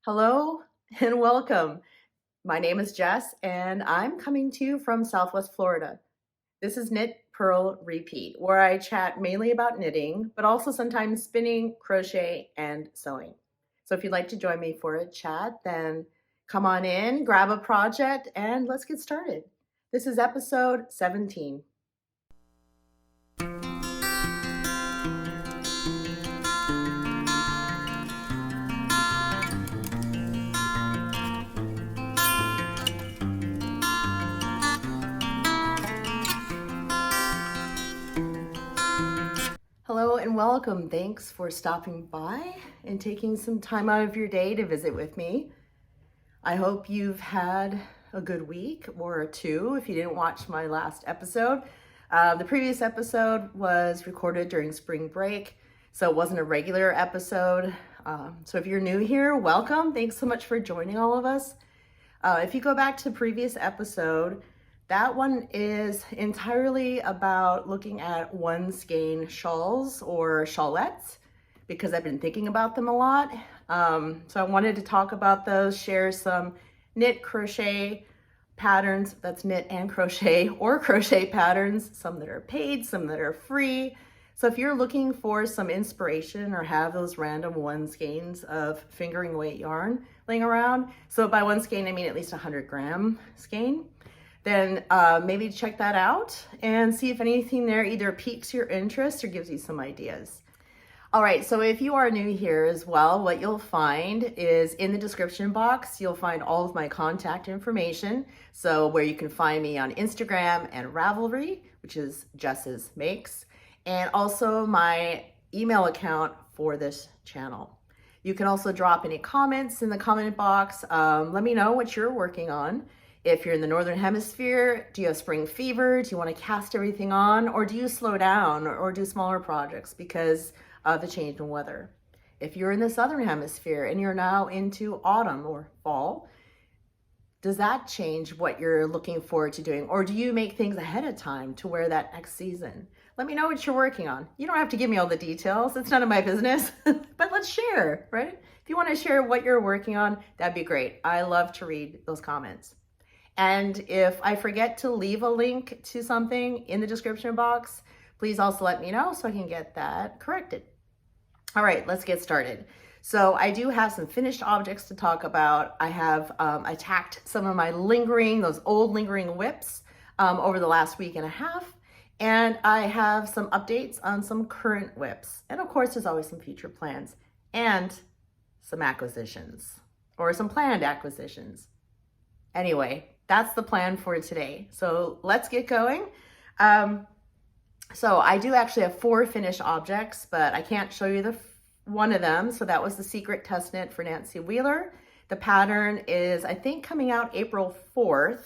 Hello and welcome. My name is Jess and I'm coming to you from Southwest Florida. This is Knit.Purl.Repeat, where I chat mainly about knitting, but also sometimes spinning, crochet, and sewing. So if you'd like to join me for a chat, then come on in, grab a project, and let's get started. This is episode 17. Hello and welcome. Thanks for stopping by and taking some time out of your day to visit with me. I hope you've had a good week or two if you didn't watch my last episode. The previous episode was recorded during spring break, so it wasn't a regular episode. So if you're new here, welcome. Thanks so much for joining all of us. If you go back to the previous episode, that one is entirely about looking at one skein shawls or shawlettes because I've been thinking about them a lot. So I wanted to talk about those, share some knit crochet patterns, that's knit and crochet or crochet patterns, some that are paid, some that are free. So if you're looking for some inspiration or have those random one skeins of fingering weight yarn laying around, so by one skein I mean at least 100-gram skein, then maybe check that out and see if anything there either piques your interest or gives you some ideas. All right, so if you are new here as well, what you'll find is in the description box, you'll find all of my contact information. So where you can find me on Instagram and Ravelry, which is Jess's Makes, and also my email account for this channel. You can also drop any comments in the comment box. Let me know what you're working on. If you're in the Northern Hemisphere, do you have spring fever? Do you want to cast everything on? Or do you slow down or do smaller projects because of the change in weather? If you're in the Southern Hemisphere and you're now into autumn or fall, does that change what you're looking forward to doing? Or do you make things ahead of time to wear that next season? Let me know what you're working on. You don't have to give me all the details. It's none of my business, but let's share, right? If you want to share what you're working on, that'd be great. I love to read those comments. And if I forget to leave a link to something in the description box, please also let me know so I can get that corrected. All right, let's get started. So I do have some finished objects to talk about. I have attacked some of my those old lingering WIPs over the last week and a half. And I have some updates on some current WIPs. And of course, there's always some future plans and some acquisitions or some planned acquisitions. Anyway, that's the plan for today. So let's get going. So I do actually have 4 finished objects, but I can't show you one of them. So that was the secret test knit for Nancy Wheeler. The pattern is, I think, coming out April 4th.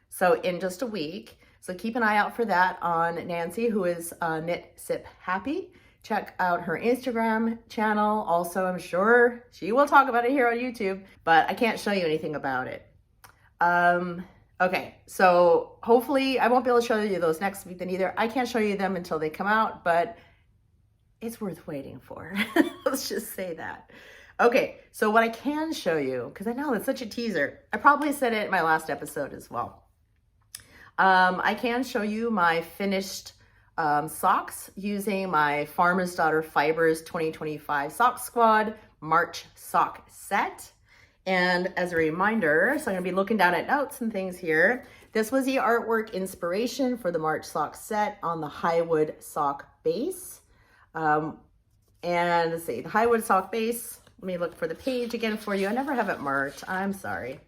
So in just a week. So keep an eye out for that on Nancy, who is Knit Sip Happy. Check out her Instagram channel. Also, I'm sure she will talk about it here on YouTube, but I can't show you anything about it. Okay, so hopefully I won't be able to show you those next week then either. I can't show you them until they come out, but it's worth waiting for. Let's just say that. Okay, so what I can show you, because I know it's such a teaser, I probably said it in my last episode as well. I can show you my finished socks using my Farmer's Daughter Fibers 2025 Sock Squad March sock set. And as a reminder, so I'm gonna be looking down at notes and things here. This was the artwork inspiration for the March sock set on the Highwood sock base. And let's see, the Highwood sock base, let me look for the page again for you. I never have it marked, I'm sorry.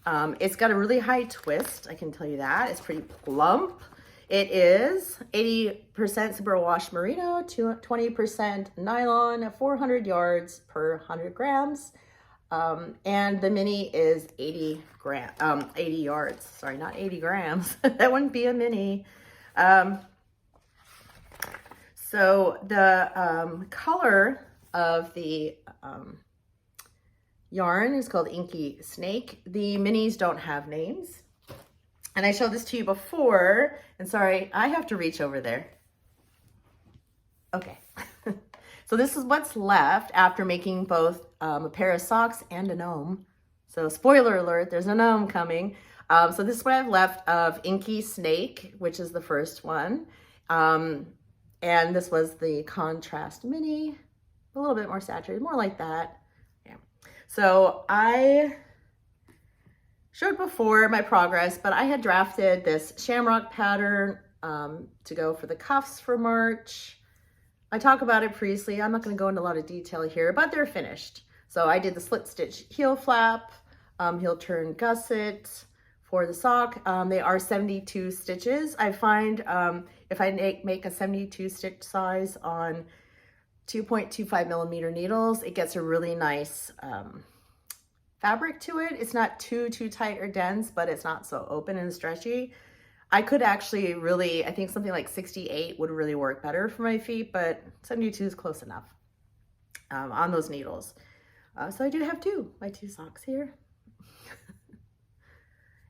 It's got a really high twist, I can tell you that. It's pretty plump. It is 80% superwash merino, 20% nylon, 400 yards per 100 grams. And the mini is 80 yards. Sorry, not 80 grams. That wouldn't be a mini. So the color of the yarn is called Inky Snake. The minis don't have names. And I showed this to you before, and sorry, I have to reach over there. Okay. So this is what's left after making both a pair of socks and a gnome. So spoiler alert, there's a gnome coming. So this is what I've left of Inky Snake, which is the first one. And this was the Contrast Mini, a little bit more saturated, more like that. Yeah. So I showed before my progress, but I had drafted this shamrock pattern to go for the cuffs for March. I talk about it previously. I'm not going to go into a lot of detail here, but they're finished. So I did the slip stitch heel flap, heel turn gusset for the sock. They are 72 stitches. I find if I make a 72 stitch size on 2.25 millimeter needles, it gets a really nice fabric to it. It's not too tight or dense, but it's not so open and stretchy. I could actually really, I think something like 68 would really work better for my feet, but 72 is close enough on those needles. So I do have my two socks here.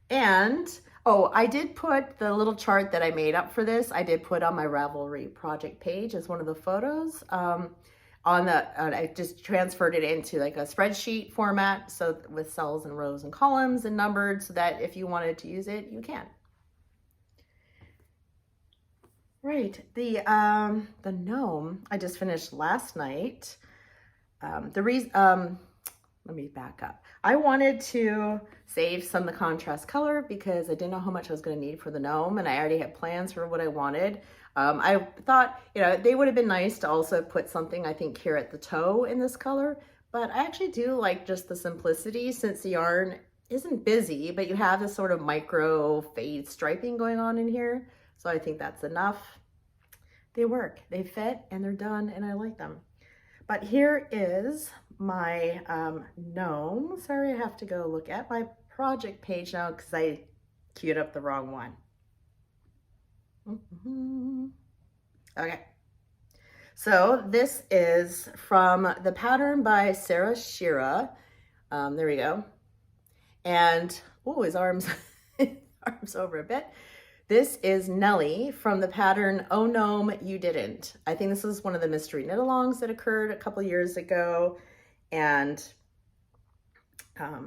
And, oh, I did put the little chart that I made up for this. I did put on my Ravelry project page as one of the photos. I just transferred it into like a spreadsheet format. So with cells and rows and columns and numbered so that if you wanted to use it, you can. Right, the gnome I just finished last night. Let me back up. I wanted to save some of the contrast color because I didn't know how much I was going to need for the gnome, and I already had plans for what I wanted. I thought, you know, they would have been nice to also put something, I think, here at the toe in this color, but I actually do like just the simplicity since the yarn isn't busy, but you have this sort of micro fade striping going on in here. So I think that's enough. They work, they fit, and they're done, and I like them. But here is my gnome. Sorry, I have to go look at my project page now because I queued up the wrong one. Okay, so this is from the pattern by Sarah Shira. There we go. And, oh, his arms, arms over a bit. This is Nellie from the pattern Oh Gnome You Didn't. I think this is one of the mystery knit-alongs that occurred a couple years ago. And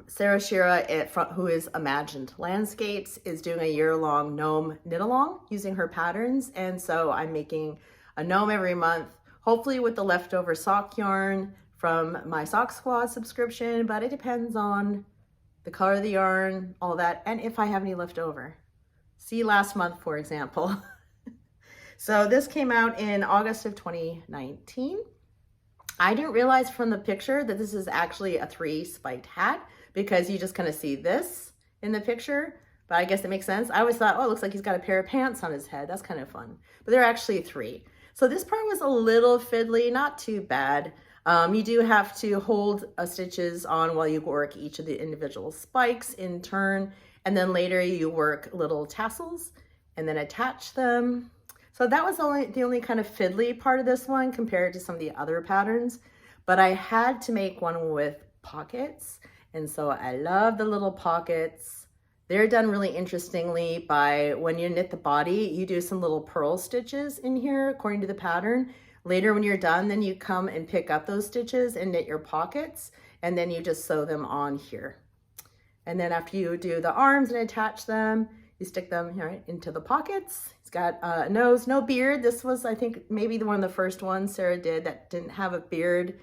Sarah Shira, who is Imagined Landscapes, is doing a year-long gnome knit-along using her patterns. And so I'm making a gnome every month, hopefully with the leftover sock yarn from my Sock Squad subscription, but it depends on the color of the yarn, all that, and if I have any left over. See last month, for example. So this came out in August of 2019. I didn't realize from the picture that this is actually a 3 spiked hat because you just kind of see this in the picture, but I guess it makes sense. I always thought, oh, it looks like he's got a pair of pants on his head. That's kind of fun, but they're actually 3. So this part was a little fiddly, not too bad. You do have to hold stitches on while you work each of the individual spikes in turn. And then later you work little tassels and then attach them. So that was the only kind of fiddly part of this one compared to some of the other patterns. But I had to make one with pockets. And so I love the little pockets. They're done really interestingly by when you knit the body, you do some little purl stitches in here according to the pattern. Later when you're done, then you come and pick up those stitches and knit your pockets. And then you just sew them on here. And then after you do the arms and attach them, you stick them right into the pockets. He's got a nose, no beard. This was, I think, maybe one of the first ones Sarah did that didn't have a beard,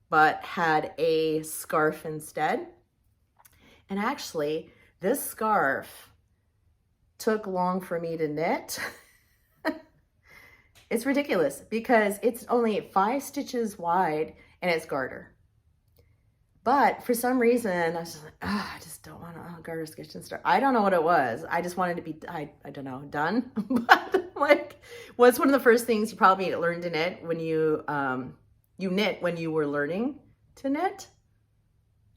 but had a scarf instead. And actually, this scarf took long for me to knit. It's ridiculous because it's only 5 stitches wide and it's garter. But for some reason, I was just like, I just don't want to garter stitch and start. I don't know what it was. I just wanted to be, I don't know, done. But like, what's one of the first things you probably learned to knit when you knit when you were learning to knit?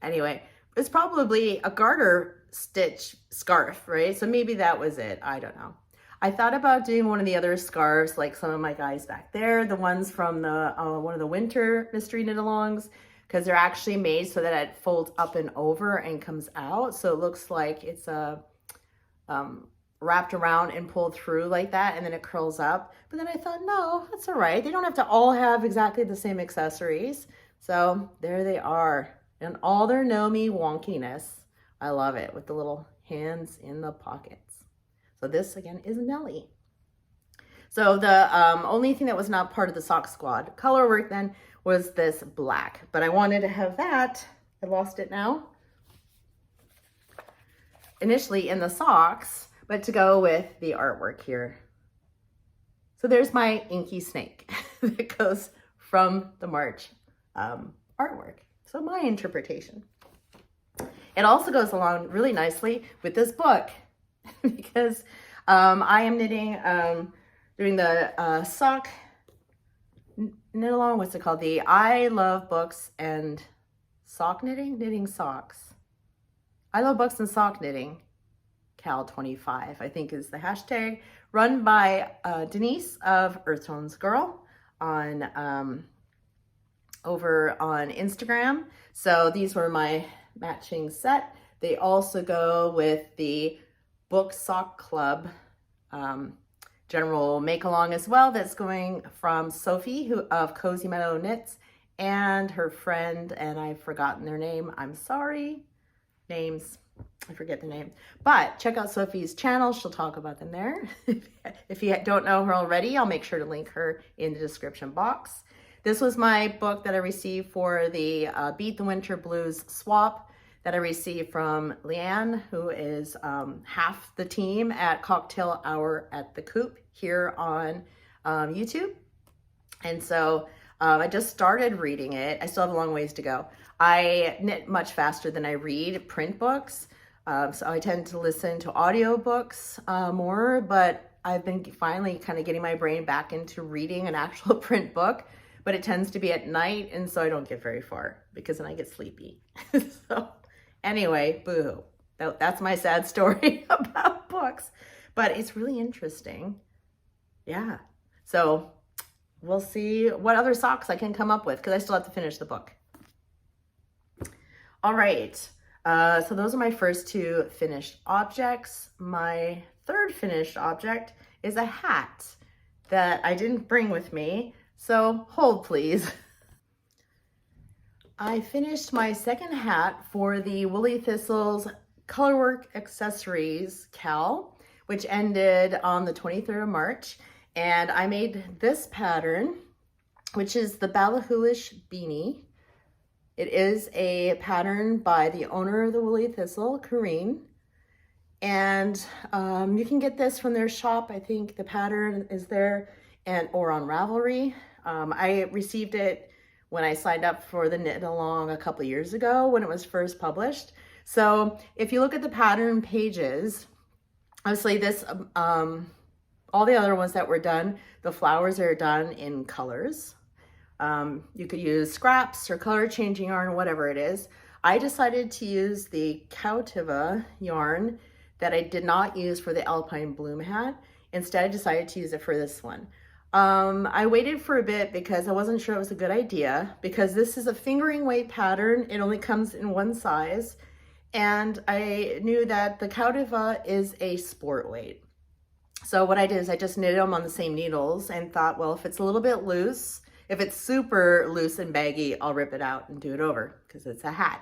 Anyway, it's probably a garter stitch scarf, right? So maybe that was it. I don't know. I thought about doing one of the other scarves, like some of my guys back there, the ones from the one of the winter mystery knit-alongs, because they're actually made so that it folds up and over and comes out. So it looks like it's a wrapped around and pulled through like that, and then it curls up. But then I thought, no, that's all right. They don't have to all have exactly the same accessories. So there they are in all their gnomey wonkiness. I love it with the little hands in the pockets. So this again is Nellie. So the only thing that was not part of the Sock Squad color work then was this black, but I wanted to have that. I lost it now. Initially in the socks, but to go with the artwork here. So there's my inky snake that goes from the March artwork. So my interpretation. It also goes along really nicely with this book because I am knitting, doing the sock knit along, what's it called? The I Love Books and Sock Knitting? Knitting Socks. I Love Books and Sock Knitting, Cal 25, I think is the hashtag, run by Denise of Earth Tones Girl on over on Instagram. So these were my matching set. They also go with the Book Sock Club general make along as well. That's going from Sophie of Cozy Meadow Knits and her friend, and I've forgotten their name. I'm sorry. Names, I forget the name. But check out Sophie's channel. She'll talk about them there. If you don't know her already, I'll make sure to link her in the description box. This was my book that I received for the Beat the Winter Blues swap that I received from Leanne, who is half the team at Cocktail Hour at the Coop here on YouTube. And so I just started reading it. I still have a long ways to go. I knit much faster than I read print books. So I tend to listen to audiobooks more, but I've been finally kind of getting my brain back into reading an actual print book, but it tends to be at night, and so I don't get very far because then I get sleepy. So anyway, boo. That's my sad story about books, but it's really interesting. Yeah. So we'll see what other socks I can come up with because I still have to finish the book. All right. So those are my first two finished objects. My third finished object is a hat that I didn't bring with me. So hold please. I finished my second hat for the Woolly Thistles Colorwork Accessories Cal, which ended on the 23rd of March. And I made this pattern, which is the Balahoolish Beanie. It is a pattern by the owner of the Woolly Thistle, Kareen. And you can get this from their shop. I think the pattern is there or on Ravelry. I received it when I signed up for the Knit Along a couple of years ago when it was first published. So if you look at the pattern pages, obviously this, all the other ones that were done, the flowers are done in colors. You could use scraps or color changing yarn or whatever it is. I decided to use the Cautiva yarn that I did not use for the Alpine Bloom hat. Instead, I decided to use it for this one. I waited for a bit because I wasn't sure it was a good idea because this is a fingering weight pattern. It only comes in one size. And I knew that the Cautiva is a sport weight. So what I did is I just knitted them on the same needles and thought, well, if it's a little bit loose, if it's super loose and baggy, I'll rip it out and do it over because it's a hat.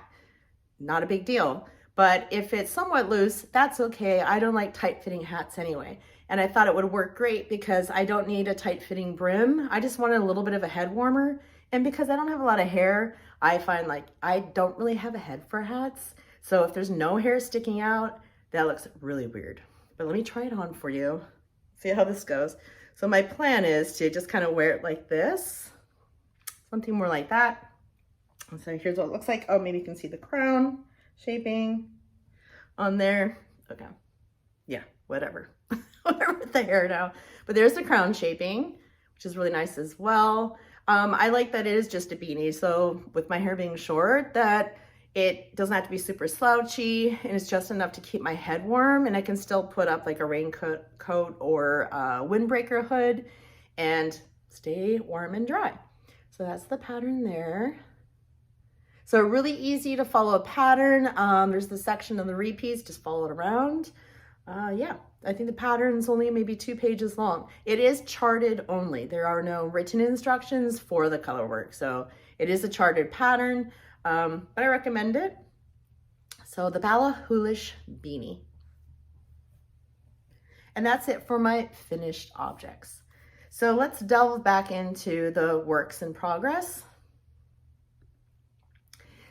Not a big deal. But if it's somewhat loose, that's okay. I don't like tight fitting hats anyway. And I thought it would work great because I don't need a tight fitting brim. I just wanted a little bit of a head warmer. And because I don't have a lot of hair, I find like I don't really have a head for hats. So if there's no hair sticking out, that looks really weird. But let me try it on for you. See how this goes. So my plan is to just kind of wear it like this. Something more like that. And so here's what it looks like. Oh, maybe you can see the crown shaping on there. Okay. Yeah, whatever. Whatever with the hair now. But there's the crown shaping, which is really nice as well. I like that it is just a beanie. So with my hair being short, that it doesn't have to be super slouchy and it's just enough to keep my head warm, and I can still put up like a raincoat or a windbreaker hood and stay warm and dry. So that's the pattern there. So really easy to follow a pattern. There's the section of the repeats, just follow it around. Yeah, I think the pattern's only maybe 2 pages long. It is charted only. There are no written instructions for the color work. So it is a charted pattern, but I recommend it. So the Bala Hoolish Beanie. And that's it for my finished objects. So let's delve back into the works in progress.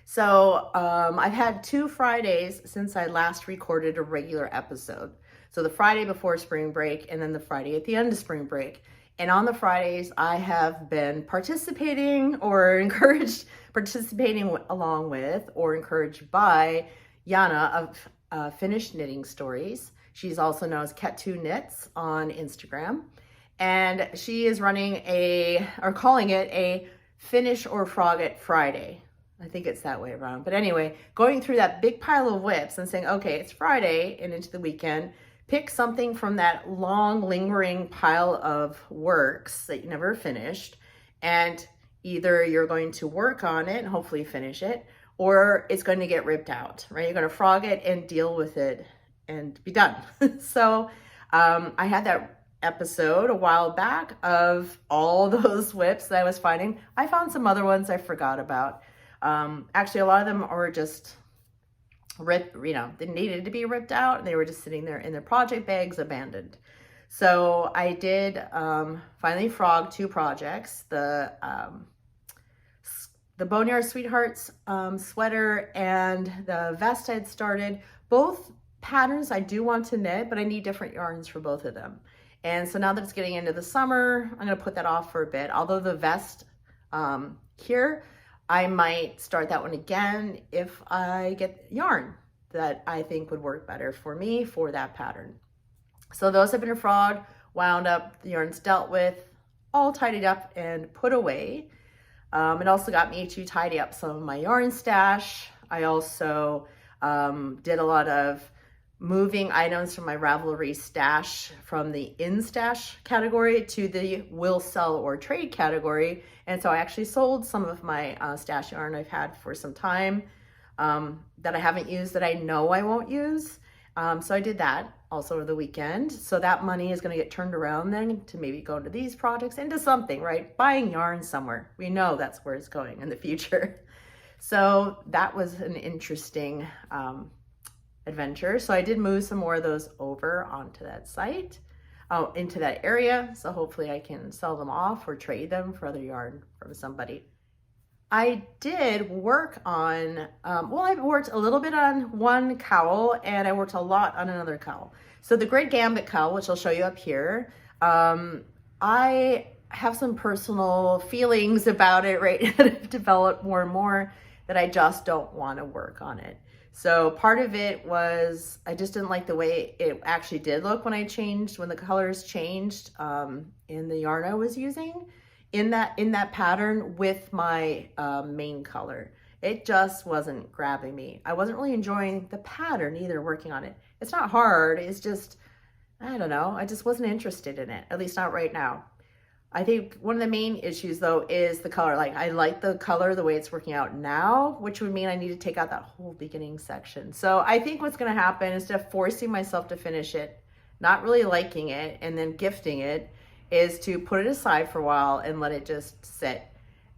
So I've had 2 Fridays since I last recorded a regular episode. So the Friday before spring break and then the Friday at the end of spring break. And on the Fridays, I have been participating or encouraged, participating along with or encouraged by Yana of Finished Knitting Stories. She's also known as Ket2 Knits on Instagram. And she is running calling it a Finish or Frog It Friday. I think it's that way around. But anyway, going through that big pile of WIPs and saying, okay, it's Friday and into the weekend, pick something from that long lingering pile of works that you never finished. And either you're going to work on it and hopefully finish it, or it's going to get ripped out, right? You're going to frog it and deal with it and be done. So I had that episode a while back of all those WIPs that I was finding. I found some other ones I forgot about. Actually, a lot of them are just ripped, they needed to be ripped out and they were just sitting there in their project bags abandoned. So I did finally frog 2 projects, the Boneyard Sweethearts sweater and the vest I'd started. Both patterns I do want to knit, but I need different yarns for both of them. And so now that it's getting into the summer, I'm going to put that off for a bit. Although the vest here, I might start that one again if I get yarn that I think would work better for me for that pattern. So those have been frogged, wound up, the yarns dealt with, all tidied up and put away. It also got me to tidy up some of my yarn stash. I also did a lot of moving items from my Ravelry stash from the in stash category to the will sell or trade category. And so I actually sold some of my stash yarn I've had for some time that I haven't used that I know I won't use. So I did that also over the weekend. So that money is going to get turned around then to maybe go into these projects, into something, right? Buying yarn somewhere. We know that's where it's going in the future. So that was an interesting adventure. So I did move some more of those over onto that site, into that area. So hopefully I can sell them off or trade them for other yarn from somebody. I did work on, I worked a little bit on one cowl and I worked a lot on another cowl. So the Great Gambit cowl, which I'll show you up here, I have some personal feelings about it, right? that I've developed more and more that I just don't want to work on it. So part of it was, I just didn't like the way it actually did look when the colors changed in the yarn I was using in that pattern with my main color. It just wasn't grabbing me. I wasn't really enjoying the pattern either, working on it. It's not hard, it's just, I don't know, I just wasn't interested in it, at least not right now. I think one of the main issues though is the color. Like I like the color, the way it's working out now, which would mean I need to take out that whole beginning section. So I think what's gonna happen, instead of forcing myself to finish it, not really liking it and then gifting it, is to put it aside for a while and let it just sit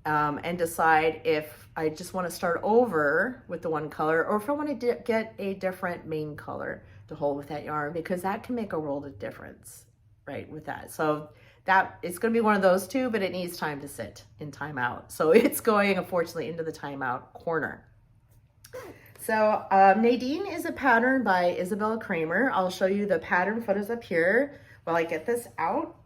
and decide if I just wanna start over with the one color or if I wanna get a different main color to hold with that yarn, because that can make a world of difference, right, with that. So that it's going to be one of those 2, but it needs time to sit in timeout. So it's going, unfortunately, into the timeout corner. So Nadine is a pattern by Isabella Kramer. I'll show you the pattern photos up here while I get this out.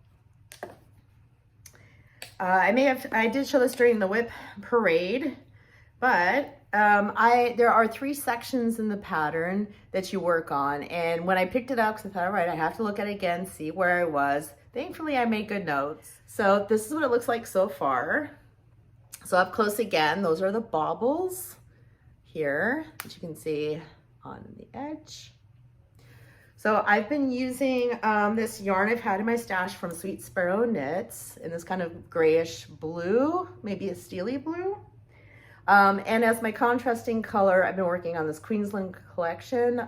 I did show this during the WIP parade, but there are 3 sections in the pattern that you work on. And when I picked it up, because I thought, all right, I have to look at it again, see where I was. Thankfully, I made good notes. So this is what it looks like so far. So up close again, those are the baubles here, which you can see on the edge. So I've been using this yarn I've had in my stash from Sweet Sparrow Knits in this kind of grayish blue, maybe a steely blue. And as my contrasting color, I've been working on this Queensland collection,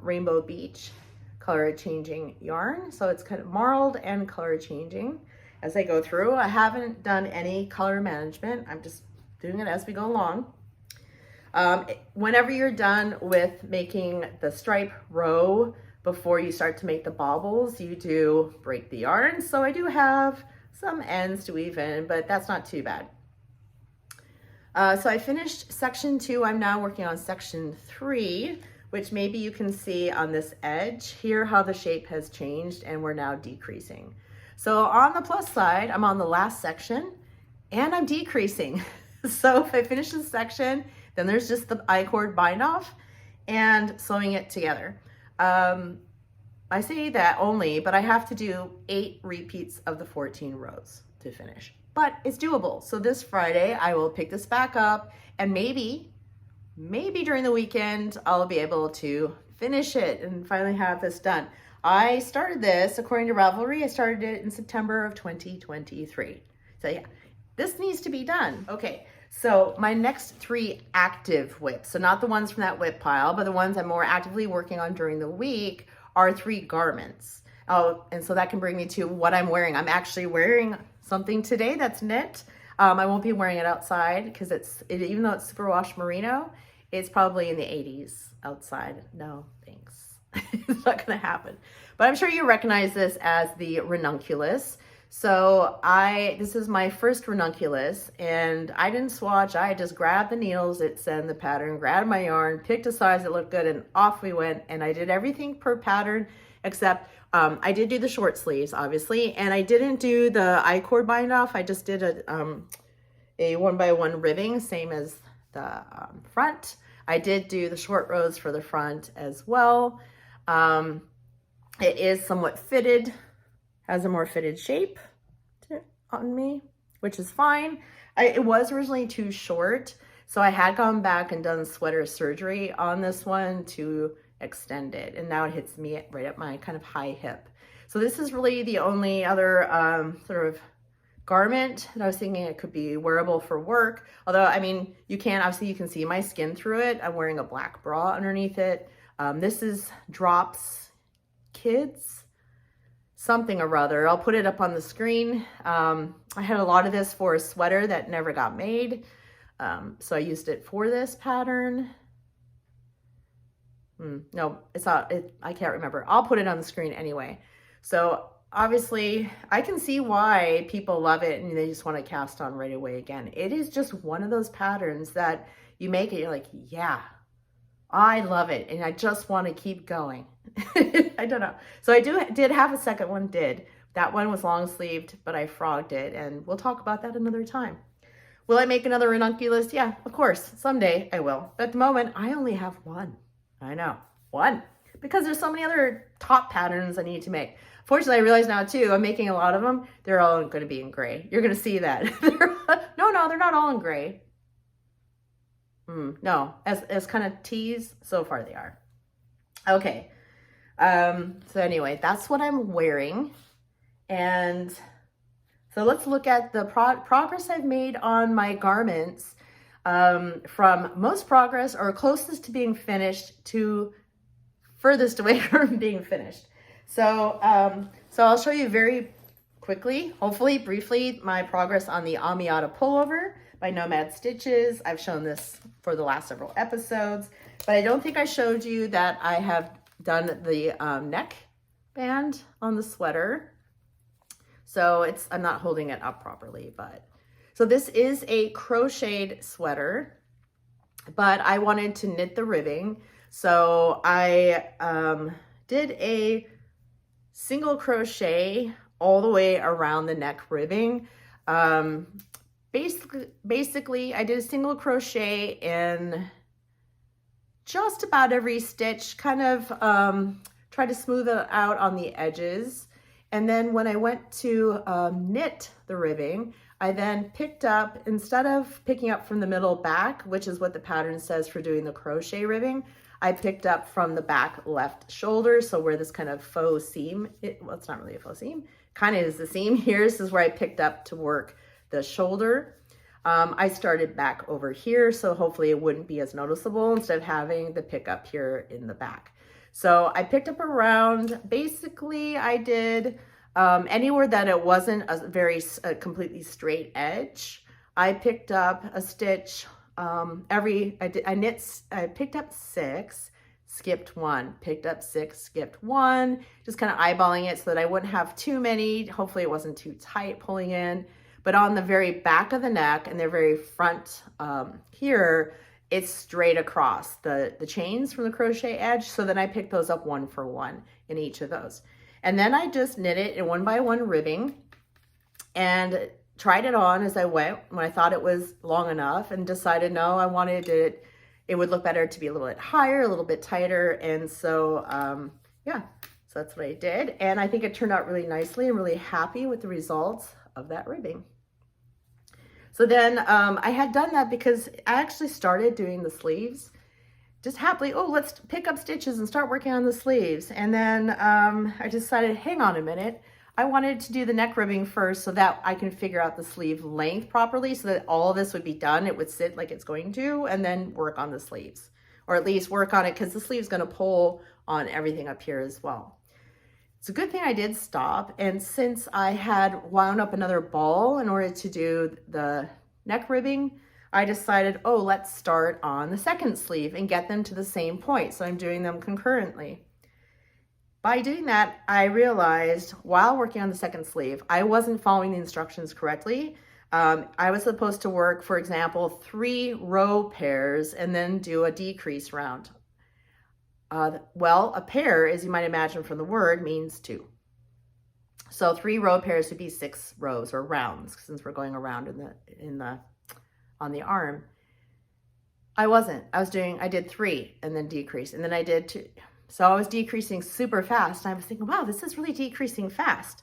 Rainbow Beach color changing yarn. So it's kind of marled and color changing as I go through. I haven't done any color management. I'm just doing it as we go along. Whenever you're done with making the stripe row, before you start to make the baubles, you do break the yarn. So I do have some ends to weave in, but that's not too bad. So I finished section 2. I'm now working on section 3, which maybe you can see on this edge here how the shape has changed and we're now decreasing. So on the plus side, I'm on the last section and I'm decreasing. So if I finish this section, then there's just the I-cord bind off and sewing it together. I say that only, but I have to do 8 repeats of the 14 rows to finish, but it's doable. So this Friday, I will pick this back up and maybe during the weekend, I'll be able to finish it and finally have this done. I started this, according to Ravelry, I started it in September of 2023. So yeah, this needs to be done. Okay. So my next 3 active WIPs, so not the ones from that WIP pile, but the ones I'm more actively working on during the week, are 3 garments. Oh, and so that can bring me to what I'm wearing. I'm actually wearing something today that's knit. I won't be wearing it outside because even though it's superwash merino, it's probably in the 80s outside. No, thanks. It's not gonna happen. But I'm sure you recognize this as the ranunculus. So this is my first ranunculus and I didn't swatch. I just grabbed the needles, it said the pattern, grabbed my yarn, picked a size that looked good and off we went. And I did everything per pattern except I did do the short sleeves obviously. And I didn't do the I-cord bind off. I just did a 1x1 ribbing, same as the front. I did do the short rows for the front as well. It is somewhat fitted. Has a more fitted shape on me, which is fine. It was originally too short, so I had gone back and done sweater surgery on this one to extend it, and now it hits me right at my kind of high hip. So this is really the only other sort of garment that I was thinking it could be wearable for work. Although, I mean, you can see my skin through it. I'm wearing a black bra underneath it. This is Drops Kids something or other. I'll put it up on the screen. I had a lot of this for a sweater that never got made. So I used it for this pattern. No, it's not, I can't remember. I'll put it on the screen anyway. So obviously I can see why people love it and they just want to cast on right away again. It is just one of those patterns that you make it, you're like, yeah, I love it. And I just want to keep going. I don't know. So I did have a second one, that one was long sleeved, but I frogged it and we'll talk about that another time. Will I make another ranunculus? Yeah, of course. Someday I will. But at the moment, I only have one. I know, one. Because there's so many other top patterns I need to make. Fortunately, I realize now too, I'm making a lot of them. They're all going to be in gray. You're going to see that. No, they're not all in gray. No, as kind of tees, so far they are. Okay. So anyway, that's what I'm wearing. And so let's look at the progress I've made on my garments, from most progress or closest to being finished to furthest away from being finished. So, so I'll show you very quickly, hopefully briefly, my progress on the Amiata pullover by Nomad Stitches. I've shown this for the last several episodes, but I don't think I showed you that I have done the neck band on the sweater. So I'm not holding it up properly, but so this is a crocheted sweater, but I wanted to knit the ribbing. So I did a single crochet all the way around the neck ribbing. Basically I did a single crochet in just about every stitch, kind of try to smooth it out on the edges. And then when I went to knit the ribbing, I then picked up, instead of picking up from the middle back, which is what the pattern says for doing the crochet ribbing, I picked up from the back left shoulder. So where this kind of faux seam, well, it's not really a faux seam, kind of is the seam here. This is where I picked up to work the shoulder. I started back over here, so hopefully it wouldn't be as noticeable instead of having the pickup here in the back. So I picked up around, basically I did anywhere that it wasn't a completely straight edge. I picked up a stitch I picked up 6, skipped 1, picked up 6, skipped 1, just kind of eyeballing it so that I wouldn't have too many. Hopefully it wasn't too tight pulling in. But on the very back of the neck and the very front here, it's straight across the chains from the crochet edge. So then I picked those up 1 for 1 in each of those. And then I just knit it in 1 by 1 ribbing and tried it on as I went when I thought it was long enough, and decided no, I wanted it would look better to be a little bit higher, a little bit tighter. And so yeah, so that's what I did. And I think it turned out really nicely. I'm really happy with the results of that ribbing. So then I had done that because I actually started doing the sleeves just happily. Oh, let's pick up stitches and start working on the sleeves. And then I decided, hang on a minute. I wanted to do the neck ribbing first so that I can figure out the sleeve length properly, so that all of this would be done. It would sit like it's going to, and then work on the sleeves, or at least work on it, because the sleeve is going to pull on everything up here as well. It's a good thing I did stop. And since I had wound up another ball in order to do the neck ribbing, I decided, oh, let's start on the second sleeve and get them to the same point. So I'm doing them concurrently. By doing that, I realized while working on the second sleeve, I wasn't following the instructions correctly. I was supposed to work, for example, 3 row pairs and then do a decrease round. Well, a pair, as you might imagine from the word, means 2. So 3 row pairs would be 6 rows or rounds, since we're going around on the arm. I did 3 and then decrease, and then I did 2. So I was decreasing super fast. And I was thinking, wow, this is really decreasing fast.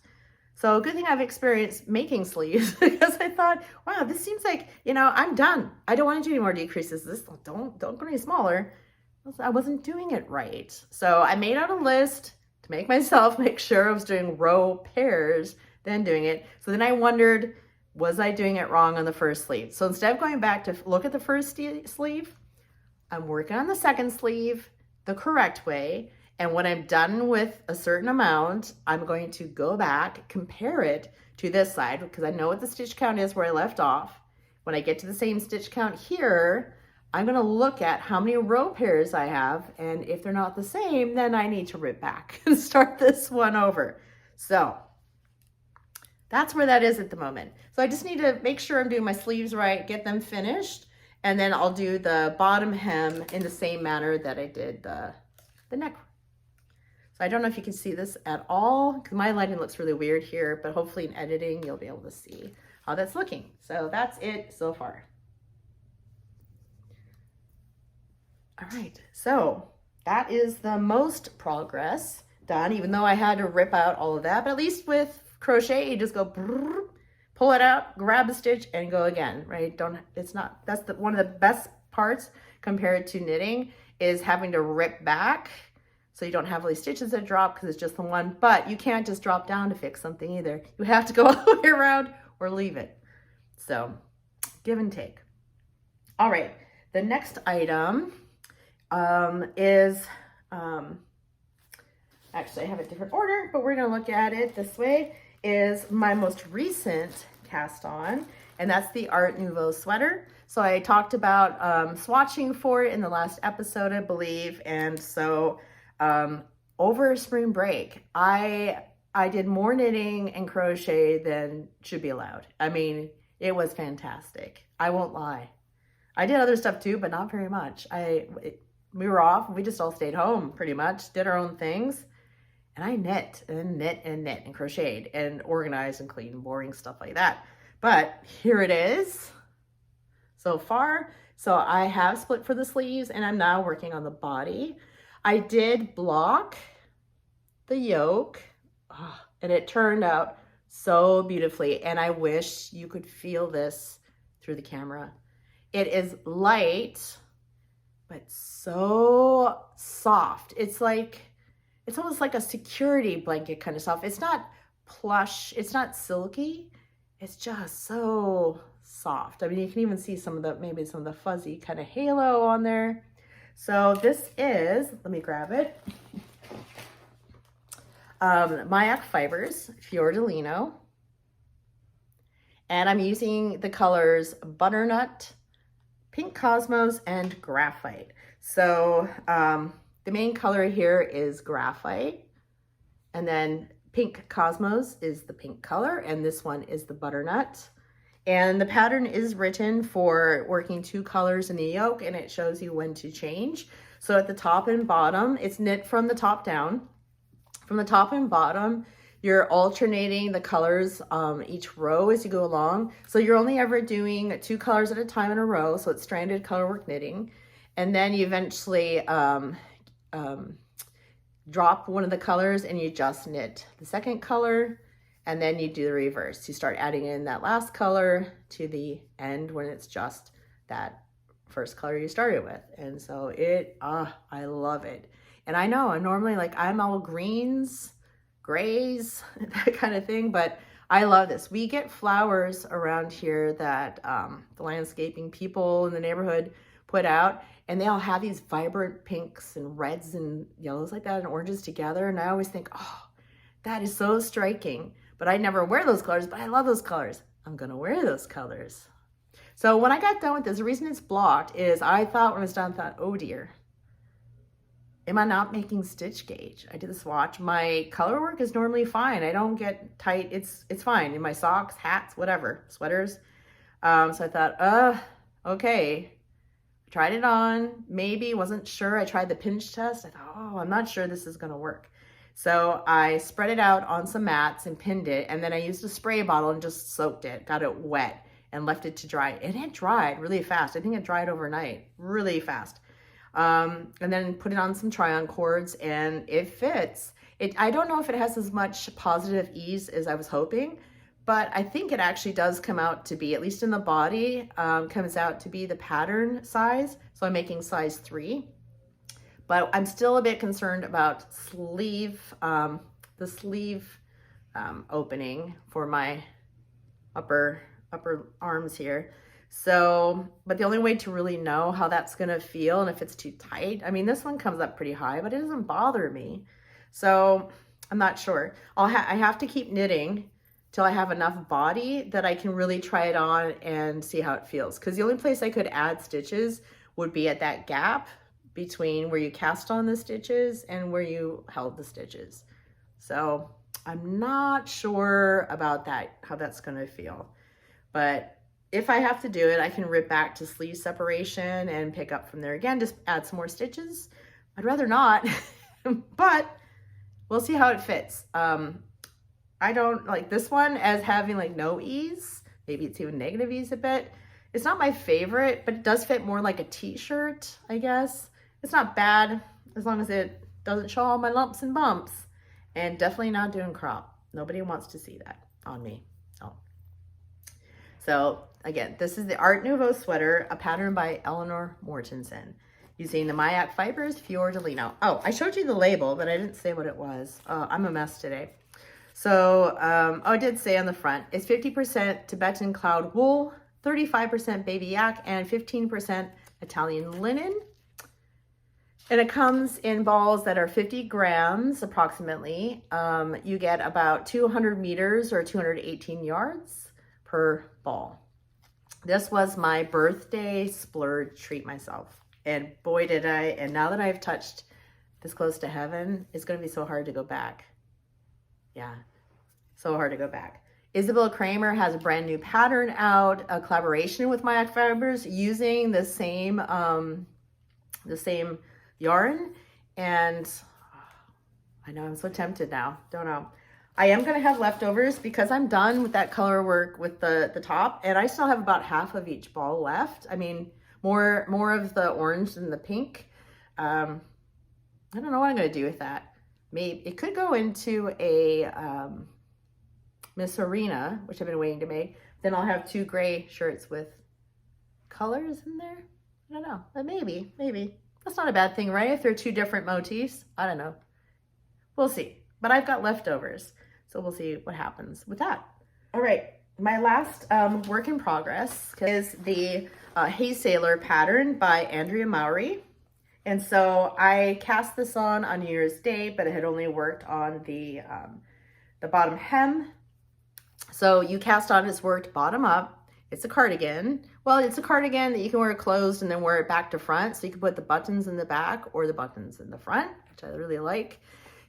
So good thing I've experienced making sleeves, because I thought, wow, this seems like, I'm done. I don't want to do any more decreases. Don't go any smaller. I wasn't doing it right. So I made out a list to make sure I was doing row pairs, then doing it. So then I wondered, was I doing it wrong on the first sleeve? So instead of going back to look at the first sleeve, I'm working on the second sleeve the correct way. And when I'm done with a certain amount, I'm going to go back, compare it to this side, because I know what the stitch count is where I left off. When I get to the same stitch count here, I'm going to look at how many row pairs I have. And if they're not the same, then I need to rip back and start this one over. So that's where that is at the moment. So I just need to make sure I'm doing my sleeves right, get them finished. And then I'll do the bottom hem in the same manner that I did the neck. So I don't know if you can see this at all, because my lighting looks really weird here, but hopefully in editing, you'll be able to see how that's looking. So that's it so far. All right, so that is the most progress done, even though I had to rip out all of that. But at least with crochet, you just go brrr, pull it out, grab a stitch, and go again, right? That's one of the best parts compared to knitting, is having to rip back so you don't have all these stitches that drop because it's just the one. But you can't just drop down to fix something either. You have to go all the way around or leave it. So give and take. All right, the next item is, actually I have a different order, but we're gonna look at it this way, is my most recent cast on, and that's the Art Nouveau sweater. So I talked about swatching for it in the last episode, I believe. And so over spring break, I did more knitting and crochet than should be allowed. I mean, it was fantastic. I won't lie. I did other stuff too, but not very much. We were off. We just all stayed home pretty much, did our own things. And I knit and knit and knit and crocheted and organized and cleaned, boring stuff like that. But here it is so far. So I have split for the sleeves, and I'm now working on the body. I did block the yoke, and it turned out so beautifully. And I wish you could feel this through the camera. It is light, but so soft. It's almost like a security blanket kind of soft. It's not plush, it's not silky. It's just so soft. I mean, you can even see maybe some of the fuzzy kind of halo on there. So this is, let me grab it. Mayak Fibers, Fiordolino. And I'm using the colors Butternut, Pink Cosmos, and Graphite. So the main color here is Graphite. And then Pink Cosmos is the pink color, and this one is the Butternut. And the pattern is written for working 2 colors in the yoke, and it shows you when to change. So at the top and bottom, it's knit from the top down. From the top and bottom, you're alternating the colors each row as you go along. So you're only ever doing 2 colors at a time in a row. So it's stranded colorwork knitting. And then you eventually drop one of the colors and you just knit the second color. And then you do the reverse. You start adding in that last color to the end when it's just that first color you started with. And so I love it. And I know I'm normally like, I'm all greens, grays, that kind of thing, but I love this. We get flowers around here that the landscaping people in the neighborhood put out, and they all have these vibrant pinks and reds and yellows like that and oranges together. And I always think, oh, that is so striking. But I never wear those colors, but I love those colors. I'm gonna wear those colors. So when I got done with this, the reason it's blocked is I thought when I was done, I thought, oh dear, am I not making stitch gauge? I did the swatch. My color work is normally fine. I don't get tight. It's fine in my socks, hats, whatever, sweaters. So I thought, okay. I tried it on, maybe, wasn't sure. I tried the pinch test. I thought, oh, I'm not sure this is gonna work. So I spread it out on some mats and pinned it, and then I used a spray bottle and just soaked it, got it wet, and left it to dry. And it dried really fast. I think it dried overnight, really fast. And then put it on some try-on cords, and it fits. I don't know if it has as much positive ease as I was hoping, but I think it actually does come out to be, at least in the body, comes out to be the pattern size. So I'm making size 3. But I'm still a bit concerned about the sleeve opening for my upper arms here. So, but the only way to really know how that's gonna feel and if it's too tight, I mean, this one comes up pretty high, but it doesn't bother me. So I'm not sure. I have to keep knitting till I have enough body that I can really try it on and see how it feels. Because the only place I could add stitches would be at that gap between where you cast on the stitches and where you held the stitches. So I'm not sure about that, how that's gonna feel. But if I have to do it, I can rip back to sleeve separation and pick up from there again, just add some more stitches. I'd rather not, but we'll see how it fits. I don't like this one as having like no ease. Maybe it's even negative ease a bit. It's not my favorite, but it does fit more like a t-shirt, I guess. It's not bad as long as it doesn't show all my lumps and bumps, and definitely not doing crop. Nobody wants to see that on me. Oh. So again, this is the Art Nouveau sweater, a pattern by Eleanor Mortensen, using the Mayak Fibers Fiordolino. Oh, I showed you the label, but I didn't say what it was. I'm a mess today. So, I did say on the front, it's 50% Tibetan cloud wool, 35% baby yak, and 15% Italian linen. And it comes in balls that are 50 grams approximately. You get about 200 meters or 218 yards per ball. This was my birthday splurge treat myself. And boy did I, and now that I've touched this close to heaven, it's gonna be so hard to go back. Yeah, so hard to go back. Isabel Kramer has a brand new pattern out, a collaboration with Mayak Fibers using the same yarn, and I know I'm so tempted now. Don't know. I am gonna have leftovers because I'm done with that color work with the top, and I still have about half of each ball left. I mean, more of the orange than the pink. I don't know what I'm gonna do with that. Maybe it could go into a Miss Arena, which I've been waiting to make. Then I'll have 2 gray shirts with colors in there. I don't know, but maybe. That's not a bad thing, right? If they're 2 different motifs, I don't know. We'll see. But I've got leftovers, so we'll see what happens with that. All right, my last work in progress is the Hey Sailor pattern by Andrea Mowry. And so I cast this on New Year's Day, but it had only worked on the bottom hem. So you cast on it's worked bottom up. It's a cardigan. Well, it's a cardigan that you can wear closed and then wear it back to front. So you can put the buttons in the back or the buttons in the front, which I really like.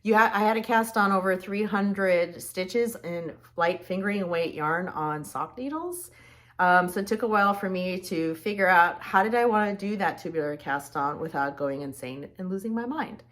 I had to cast on over 300 stitches in light fingering weight yarn on sock needles. So it took a while for me to figure out how did I want to do that tubular cast on without going insane and losing my mind.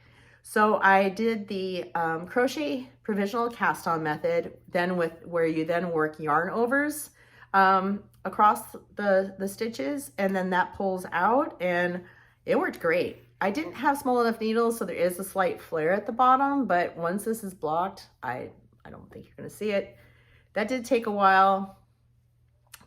So I did the crochet provisional cast on method, then where you then work yarn overs across the stitches, and then that pulls out, and it worked great. I didn't have small enough needles, so there is a slight flare at the bottom, but once this is blocked, I don't think you're gonna see it. That did take a while.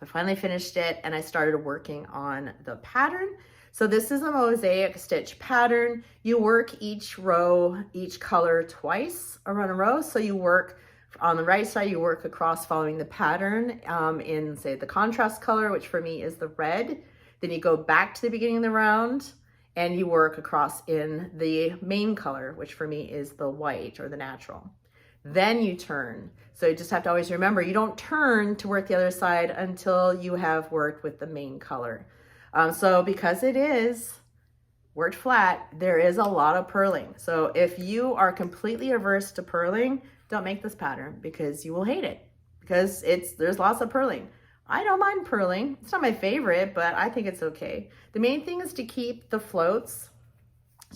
I finally finished it and I started working on the pattern. So this is a mosaic stitch pattern. You work each row, each color twice around a row. So you work on the right side, you work across following the pattern in, say, the contrast color, which for me is the red. Then you go back to the beginning of the round and you work across in the main color, which for me is the white or the natural. Then you turn. So you just have to always remember, you don't turn to work the other side until you have worked with the main color. So because it is worked flat, there is a lot of purling. So if you are completely averse to purling, don't make this pattern because you will hate it because there's lots of purling. I don't mind purling. It's not my favorite, but I think it's okay. The main thing is to keep the floats,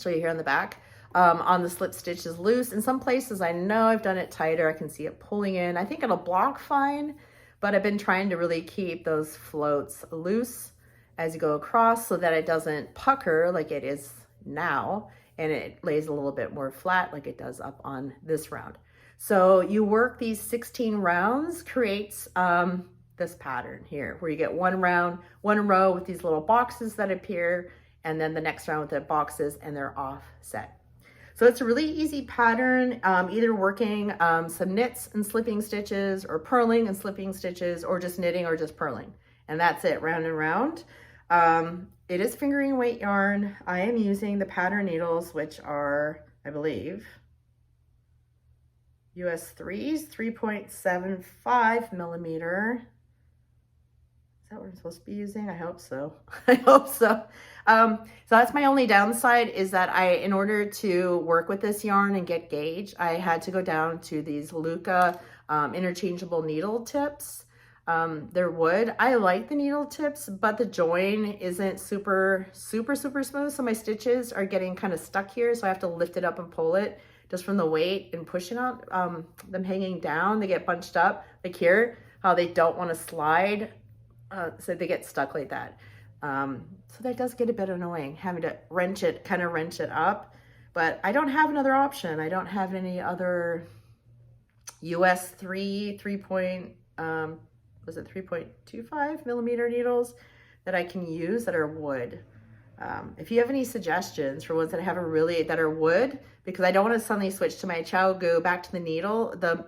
show you here on the back, on the slip stitches loose. In some places I know I've done it tighter. I can see it pulling in. I think it'll block fine, but I've been trying to really keep those floats loose as you go across so that it doesn't pucker like it is now, and it lays a little bit more flat like it does up on this round. So you work these 16 rounds, creates this pattern here where you get one row with these little boxes that appear, and then the next round with the boxes, and they're offset. So it's a really easy pattern, either working some knits and slipping stitches or purling and slipping stitches or just knitting or just purling. And that's it, round and round. It is fingering weight yarn. I am using the pattern needles, which are, I believe, US 3s, 3.75 millimeter. Is that what I'm supposed to be using? I hope so. I hope so. So that's my only downside, is that in order to work with this yarn and get gauge, I had to go down to these Luca interchangeable needle tips. They're wood. I like the needle tips, but the join isn't super smooth. So my stitches are getting kind of stuck here. So I have to lift it up and pull it just from the weight and pushing out them hanging down. They get bunched up like here, how they don't want to slide. So they get stuck like that. So that does get a bit annoying, having to kind of wrench it up, but I don't have another option. I don't have any other US 3.25 millimeter needles that I can use that are wood. If you have any suggestions for ones that that are wood, because I don't want to suddenly switch to my Chow Go back to the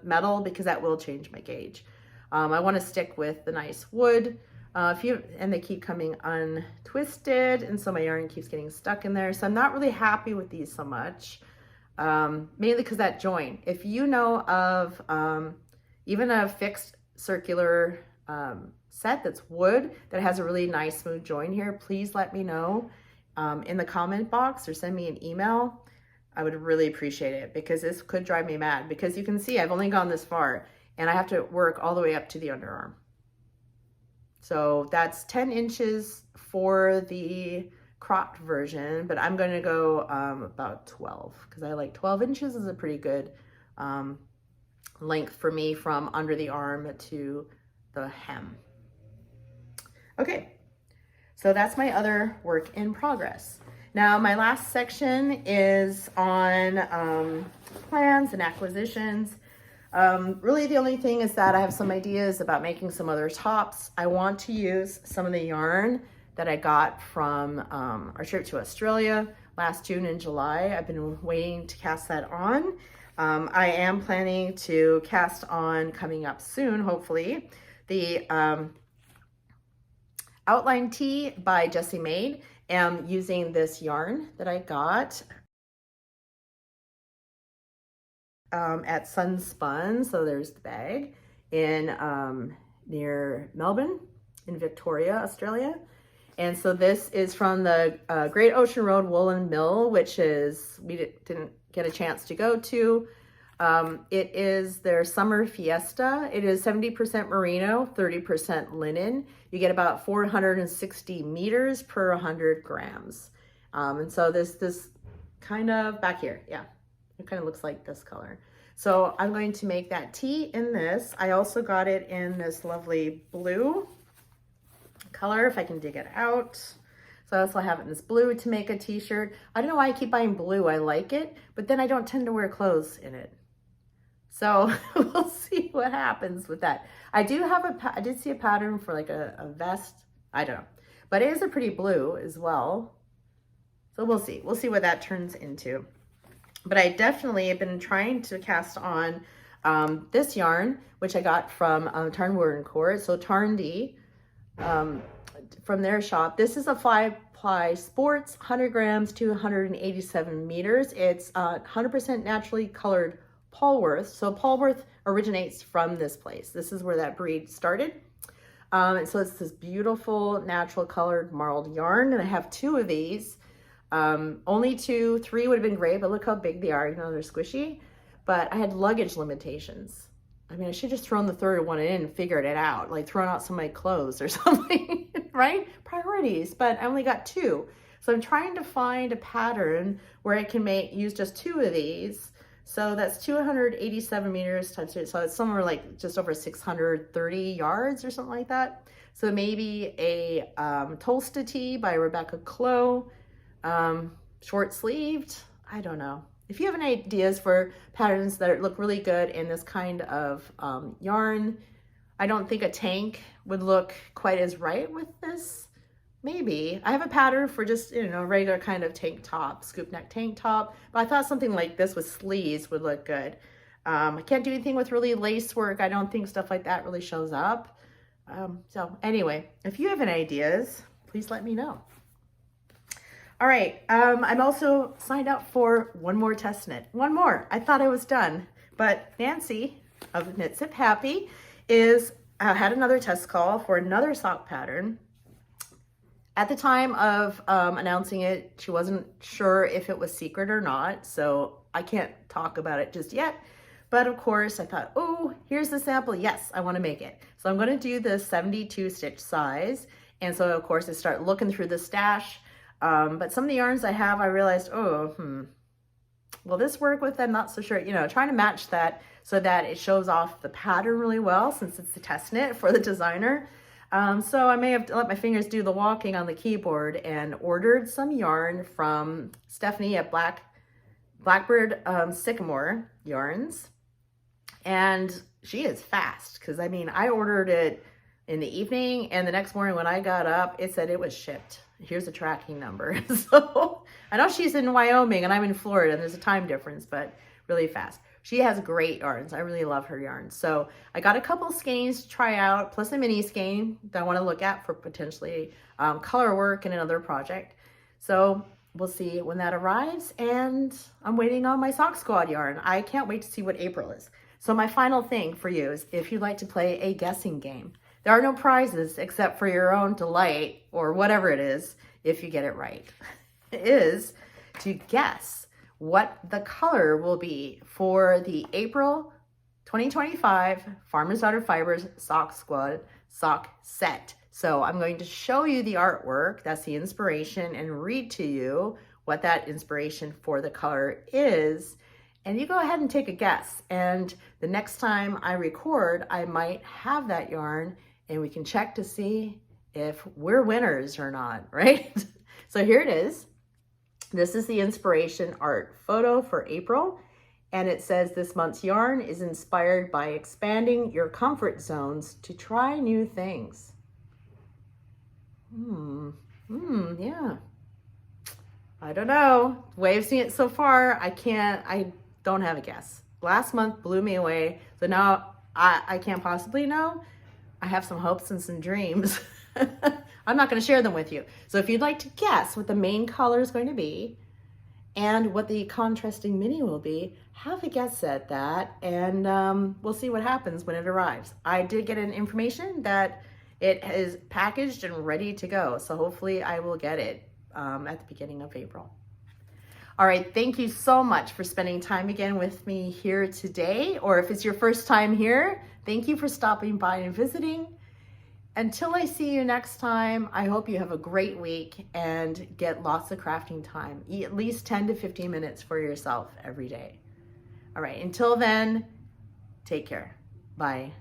metal, because that will change my gauge. I want to stick with the nice wood. And they keep coming untwisted, and so my yarn keeps getting stuck in there. So I'm not really happy with these so much, mainly because that join. If you know of even a fixed circular set that's wood that has a really nice smooth join here, please let me know in the comment box or send me an email. I would really appreciate it, because this could drive me mad, because you can see I've only gone this far and I have to work all the way up to the underarm. So that's 10 inches for the cropped version, but I'm going to go about 12, because I like 12 inches is a pretty good length for me from under the arm to the hem. Okay, so that's my other work in progress. Now my last section is on plans and acquisitions. Really the only thing is that I have some ideas about making some other tops. I want to use some of the yarn that I got from our trip to Australia last June and July. I've been waiting to cast that on. I am planning to cast on, coming up soon, hopefully, the Outline Tee by Jessie Maid. am using this yarn that I got at Sunspun. So there's the bag in near Melbourne in Victoria, Australia. And so this is from the Great Ocean Road Woolen Mill, which is, we didn't get a chance to go to. It is their summer fiesta. It is 70% merino, 30% linen. You get about 460 meters per 100 grams. And so this kind of back here, yeah, it kind of looks like this color. So I'm going to make that tee in this. I also got it in this lovely blue color, if I can dig it out. So I also have it in this blue to make a t-shirt. I don't know why I keep buying blue. I like it, but then I don't tend to wear clothes in it. So we'll see what happens with that. I did see a pattern for like a vest. I don't know, but it is a pretty blue as well. So we'll see. We'll see what that turns into. But I definitely have been trying to cast on this yarn, which I got from Tarn Woolen Core. So Tarn-D from their shop. This is a 5-ply sports, 100 grams to 187 meters. It's 100% naturally colored Polworth. So Polworth originates from this place. This is where that breed started. And so it's this beautiful natural colored marled yarn. And I have 2 of these. Only 2, 3 would have been great, but look how big they are. You know, they're squishy. But I had luggage limitations. I mean, I should have just thrown the third one in and figured it out, like thrown out some of my clothes or something, right? Priorities, but I only got 2. So I'm trying to find a pattern where I can use just 2 of these. So that's 287 meters times 2. So it's somewhere like just over 630 yards or something like that. So maybe a Tolsta tee by Rebecca Clow, short sleeved. I don't know. If you have any ideas for patterns that look really good in this kind of yarn, I don't think a tank would look quite as right with this. Maybe. I have a pattern for just, you know, regular kind of tank top, scoop neck tank top, but I thought something like this with sleeves would look good. I can't do anything with really lace work. I don't think stuff like that really shows up. So anyway, if you have any ideas, please let me know. All right, I'm also signed up for one more test knit. One more. I thought I was done, but Nancy of Knit Sip Happy had another test call for another sock pattern. At the time of announcing it, she wasn't sure if it was secret or not, so I can't talk about it just yet. But of course, I thought, oh, here's the sample. Yes, I want to make it. So I'm going to do the 72 stitch size. And so, of course, I start looking through the stash. But some of the yarns I have, I realized, will this work with them? Not so sure. You know, trying to match that so that it shows off the pattern really well, since it's the test knit for the designer. So I may have let my fingers do the walking on the keyboard and ordered some yarn from Stephanie at Blackbird Sycamore Yarns. And she is fast, because I mean, I ordered it in the evening, and the next morning when I got up, it said it was shipped. Here's a tracking number. So I know she's in Wyoming and I'm in Florida, and there's a time difference, but really fast. She has great yarns. I really love her yarns. So I got a couple skeins to try out, plus a mini skein that I want to look at for potentially color work in another project. So we'll see when that arrives, and I'm waiting on my Sock Squad yarn. I can't wait to see what April is. So my final thing for you is, if you'd like to play a guessing game, there are no prizes except for your own delight, or whatever it is, if you get it right, is to guess what the color will be for the April 2025 Farmer's Daughter Fibers Sock Squad sock set. So I'm going to show you the artwork, that's the inspiration, and read to you what that inspiration for the color is. And you go ahead and take a guess. And the next time I record, I might have that yarn, and we can check to see if we're winners or not, right? So here it is. This is the inspiration art photo for April, and it says this month's yarn is inspired by expanding your comfort zones to try new things. Yeah. I don't know. The way I've seen it so far, I don't have a guess. Last month blew me away, so now I can't possibly know. I have some hopes and some dreams. I'm not going to share them with you. So if you'd like to guess what the main color is going to be and what the contrasting mini will be, have a guess at that, and we'll see what happens when it arrives. I did get an information that it is packaged and ready to go, so hopefully I will get it at the beginning of April. All right, thank you so much for spending time again with me here today, or if it's your first time here, thank you for stopping by and visiting. Until I see you next time, I hope you have a great week and get lots of crafting time. Eat at least 10 to 15 minutes for yourself every day. All right, until then, take care. Bye.